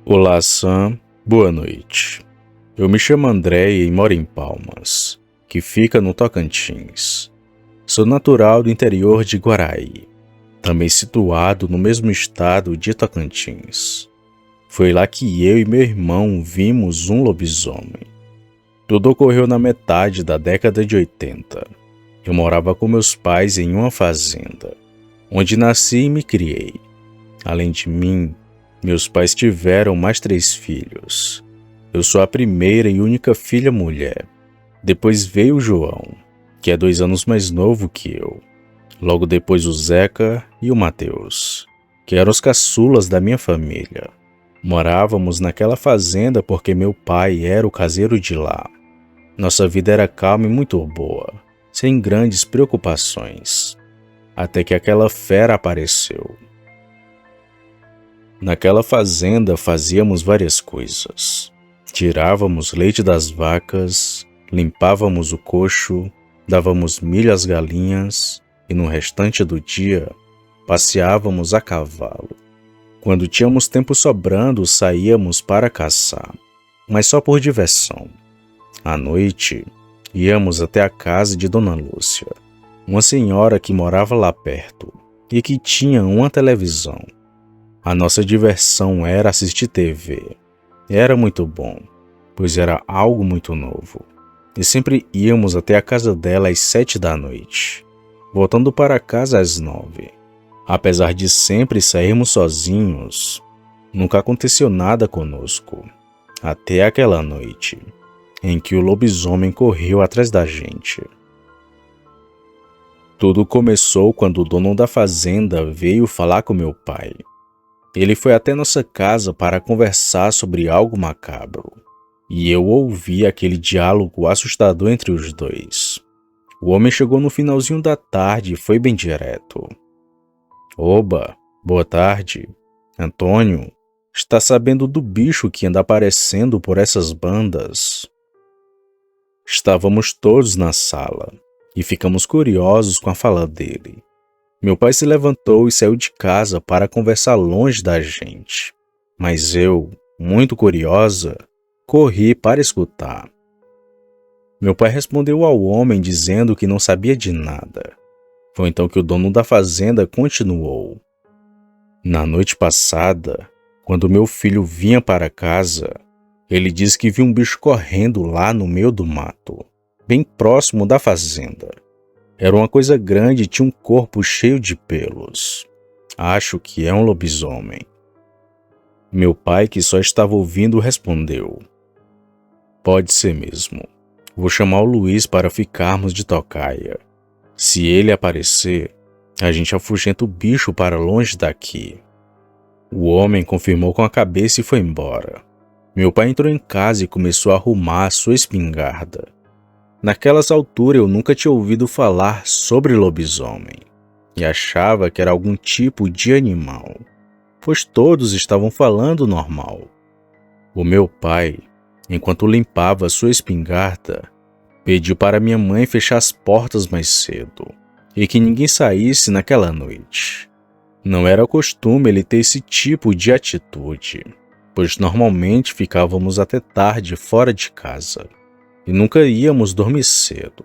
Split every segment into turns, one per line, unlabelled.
Olá, Sam. Boa noite. Eu me chamo André e moro em Palmas, que fica no Tocantins. Sou natural do interior de Guaraí, também situado no mesmo estado de Tocantins. Foi lá que eu e meu irmão vimos um lobisomem. Tudo ocorreu na metade da década de 80. Eu morava com meus pais em uma fazenda, onde nasci e me criei. Além de mim, meus pais tiveram mais 3 filhos. Eu sou a primeira e única filha mulher. Depois veio o João, que é 2 anos mais novo que eu. Logo depois o Zeca e o Mateus, que eram os caçulas da minha família. Morávamos naquela fazenda porque meu pai era o caseiro de lá. Nossa vida era calma e muito boa, sem grandes preocupações. Até que aquela fera apareceu. Naquela fazenda fazíamos várias coisas. Tirávamos leite das vacas, limpávamos o coxo, dávamos milho às galinhas e no restante do dia passeávamos a cavalo. Quando tínhamos tempo sobrando, saíamos para caçar, mas só por diversão. À noite, íamos até a casa de Dona Lúcia, uma senhora que morava lá perto e que tinha uma televisão. A nossa diversão era assistir TV. Era muito bom, pois era algo muito novo. E sempre íamos até a casa dela às 7 da noite, voltando para casa às 9. Apesar de sempre sairmos sozinhos, nunca aconteceu nada conosco. Até aquela noite, em que o lobisomem correu atrás da gente. Tudo começou quando o dono da fazenda veio falar com meu pai. Ele foi até nossa casa para conversar sobre algo macabro, e eu ouvi aquele diálogo assustador entre os dois. O homem chegou no finalzinho da tarde e foi bem direto. Oba, boa tarde. Antônio, está sabendo do bicho que anda aparecendo por essas bandas? Estávamos todos na sala, e ficamos curiosos com a fala dele. Meu pai se levantou e saiu de casa para conversar longe da gente. Mas eu, muito curiosa, corri para escutar. Meu pai respondeu ao homem dizendo que não sabia de nada. Foi então que o dono da fazenda continuou. Na noite passada, quando meu filho vinha para casa, ele disse que viu um bicho correndo lá no meio do mato, bem próximo da fazenda. Era uma coisa grande e tinha um corpo cheio de pelos. Acho que é um lobisomem. Meu pai, que só estava ouvindo, respondeu. Pode ser mesmo. Vou chamar o Luiz para ficarmos de tocaia. Se ele aparecer, a gente afugenta o bicho para longe daqui. O homem confirmou com a cabeça e foi embora. Meu pai entrou em casa e começou a arrumar a sua espingarda. Naquelas alturas eu nunca tinha ouvido falar sobre lobisomem e achava que era algum tipo de animal, pois todos estavam falando normal. O meu pai, enquanto limpava sua espingarda, pediu para minha mãe fechar as portas mais cedo e que ninguém saísse naquela noite. Não era costume ele ter esse tipo de atitude, pois normalmente ficávamos até tarde fora de casa e nunca íamos dormir cedo.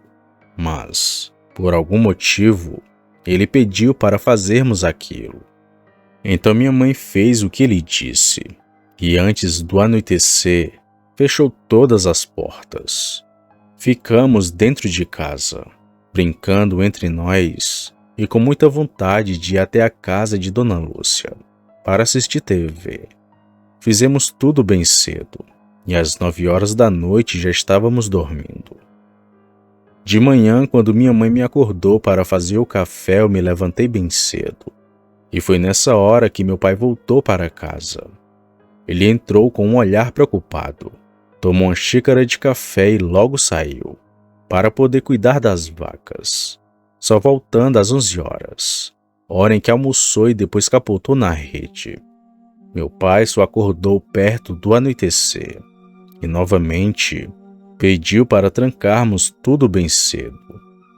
Mas, por algum motivo, ele pediu para fazermos aquilo. Então minha mãe fez o que ele disse e antes do anoitecer, fechou todas as portas. Ficamos dentro de casa, brincando entre nós e com muita vontade de ir até a casa de Dona Lúcia para assistir TV. Fizemos tudo bem cedo e às 9 horas da noite já estávamos dormindo. De manhã, quando minha mãe me acordou para fazer o café, eu me levantei bem cedo. E foi nessa hora que meu pai voltou para casa. Ele entrou com um olhar preocupado. Tomou uma xícara de café e logo saiu, para poder cuidar das vacas, só voltando às 11 horas, hora em que almoçou e depois capotou na rede. Meu pai só acordou perto do anoitecer e novamente pediu para trancarmos tudo bem cedo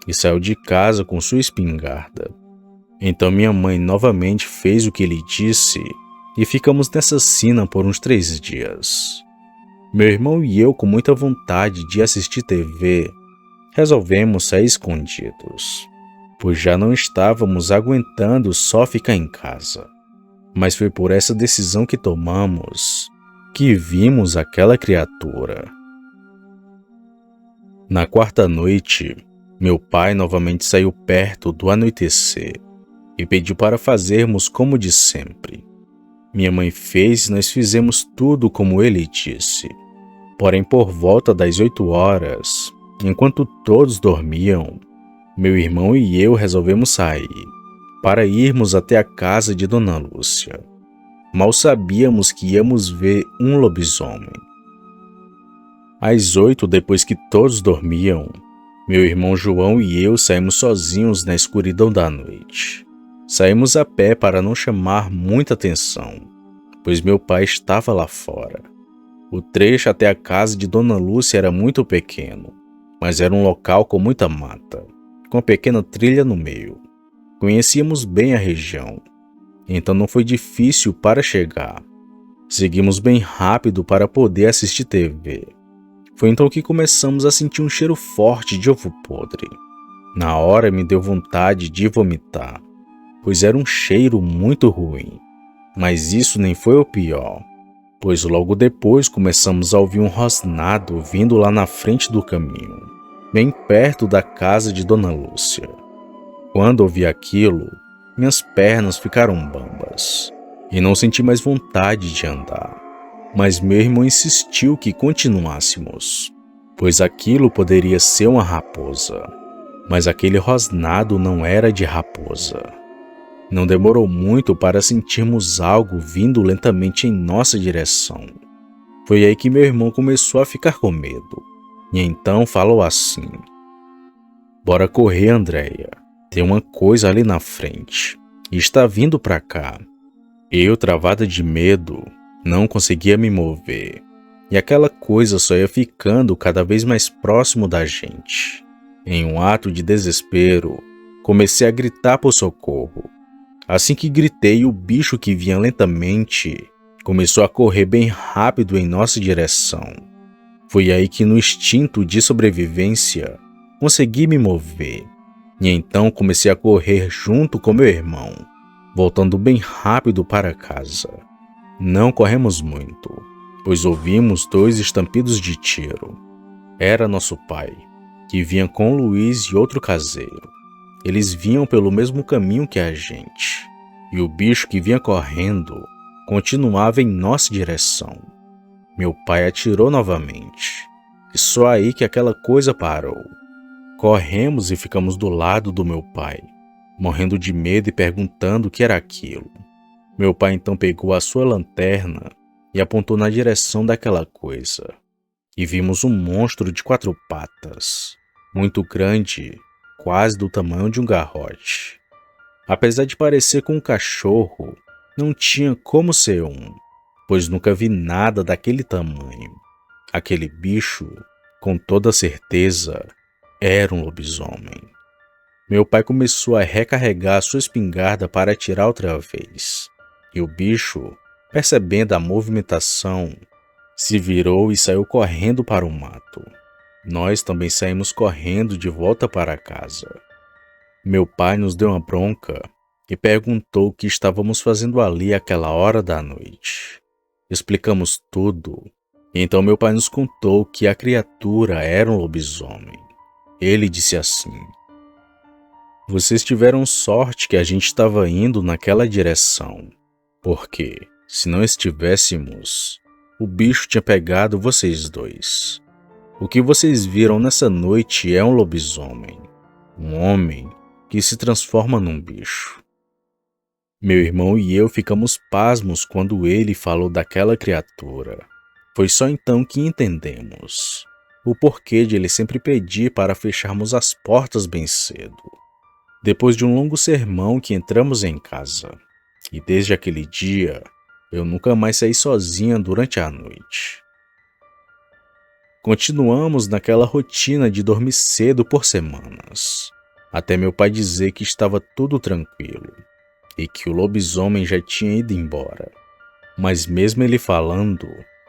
e saiu de casa com sua espingarda. Então minha mãe novamente fez o que ele disse e ficamos nessa sina por uns 3 dias. Meu irmão e eu, com muita vontade de assistir TV, resolvemos sair escondidos, pois já não estávamos aguentando só ficar em casa. Mas foi por essa decisão que tomamos que vimos aquela criatura. Na quarta noite, meu pai novamente saiu perto do anoitecer e pediu para fazermos como de sempre. Minha mãe fez e nós fizemos tudo como ele disse. Porém, por volta das 8 horas, enquanto todos dormiam, meu irmão e eu resolvemos sair para irmos até a casa de Dona Lúcia. Mal sabíamos que íamos ver um lobisomem. Às 8, depois que todos dormiam, meu irmão João e eu saímos sozinhos na escuridão da noite. Saímos a pé para não chamar muita atenção, pois meu pai estava lá fora. O trecho até a casa de Dona Lúcia era muito pequeno, mas era um local com muita mata, com uma pequena trilha no meio. Conhecíamos bem a região, então não foi difícil para chegar. Seguimos bem rápido para poder assistir TV. Foi então que começamos a sentir um cheiro forte de ovo podre. Na hora me deu vontade de vomitar, pois era um cheiro muito ruim. Mas isso nem foi o pior, pois logo depois começamos a ouvir um rosnado vindo lá na frente do caminho, bem perto da casa de Dona Lúcia. Quando ouvi aquilo, minhas pernas ficaram bambas e não senti mais vontade de andar. Mas meu irmão insistiu que continuássemos, pois aquilo poderia ser uma raposa. Mas aquele rosnado não era de raposa. Não demorou muito para sentirmos algo vindo lentamente em nossa direção. Foi aí que meu irmão começou a ficar com medo, e então falou assim: "Bora correr, Andréia. Tem uma coisa ali na frente, e está vindo para cá." Eu, travada de medo, não conseguia me mover, e aquela coisa só ia ficando cada vez mais próximo da gente. Em um ato de desespero, comecei a gritar por socorro. Assim que gritei, o bicho que vinha lentamente começou a correr bem rápido em nossa direção. Foi aí que, no instinto de sobrevivência, consegui me mover, e então comecei a correr junto com meu irmão, voltando bem rápido para casa. Não corremos muito, pois ouvimos 2 estampidos de tiro. Era nosso pai, que vinha com o Luiz e outro caseiro. Eles vinham pelo mesmo caminho que a gente, e o bicho que vinha correndo continuava em nossa direção. Meu pai atirou novamente, e só aí que aquela coisa parou. Corremos e ficamos do lado do meu pai, morrendo de medo e perguntando o que era aquilo. Meu pai então pegou a sua lanterna e apontou na direção daquela coisa. E vimos um monstro de 4 patas, muito grande, quase do tamanho de um garrote. Apesar de parecer com um cachorro, não tinha como ser um, pois nunca vi nada daquele tamanho. Aquele bicho, com toda certeza, era um lobisomem. Meu pai começou a recarregar sua espingarda para atirar outra vez. E o bicho, percebendo a movimentação, se virou e saiu correndo para o mato. Nós também saímos correndo de volta para casa. Meu pai nos deu uma bronca e perguntou o que estávamos fazendo ali àquela hora da noite. Explicamos tudo, e então meu pai nos contou que a criatura era um lobisomem. Ele disse assim: "Vocês tiveram sorte que a gente estava indo naquela direção. Porque, se não estivéssemos, o bicho tinha pegado vocês 2. O que vocês viram nessa noite é um lobisomem, um homem que se transforma num bicho." Meu irmão e eu ficamos pasmos quando ele falou daquela criatura. Foi só então que entendemos o porquê de ele sempre pedir para fecharmos as portas bem cedo. Depois de um longo sermão que entramos em casa, e desde aquele dia, eu nunca mais saí sozinha durante a noite. Continuamos naquela rotina de dormir cedo por semanas, até meu pai dizer que estava tudo tranquilo e que o lobisomem já tinha ido embora. Mas mesmo ele falando,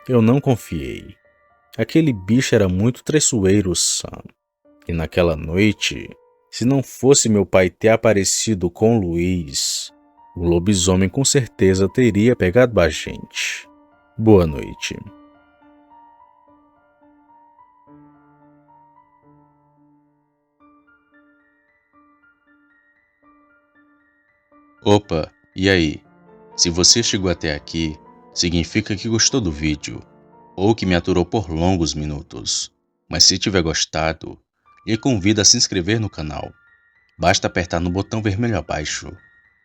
eu não confiei. Aquele bicho era muito traiçoeiro, Sam. E naquela noite, se não fosse meu pai ter aparecido com o Luiz, o lobisomem com certeza teria pegado a gente. Boa noite.
Opa, e aí? Se você chegou até aqui, significa que gostou do vídeo, ou que me aturou por longos minutos. Mas se tiver gostado, lhe convido a se inscrever no canal. Basta apertar no botão vermelho abaixo,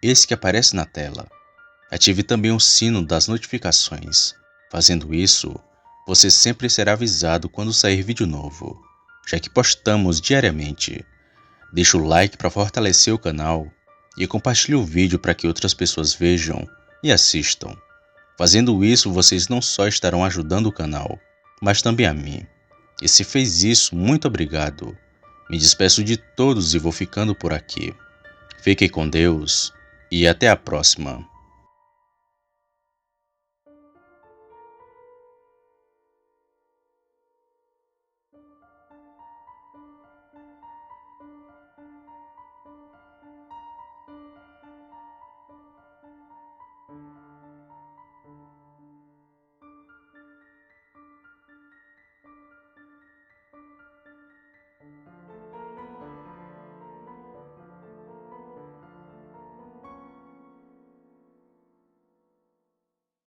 esse que aparece na tela. Ative também o sino das notificações. Fazendo isso, você sempre será avisado quando sair vídeo novo, já que postamos diariamente. Deixe o like para fortalecer o canal e compartilhe o vídeo para que outras pessoas vejam e assistam. Fazendo isso, vocês não só estarão ajudando o canal, mas também a mim. E se fez isso, muito obrigado. Me despeço de todos e vou ficando por aqui. Fiquem com Deus e até a próxima.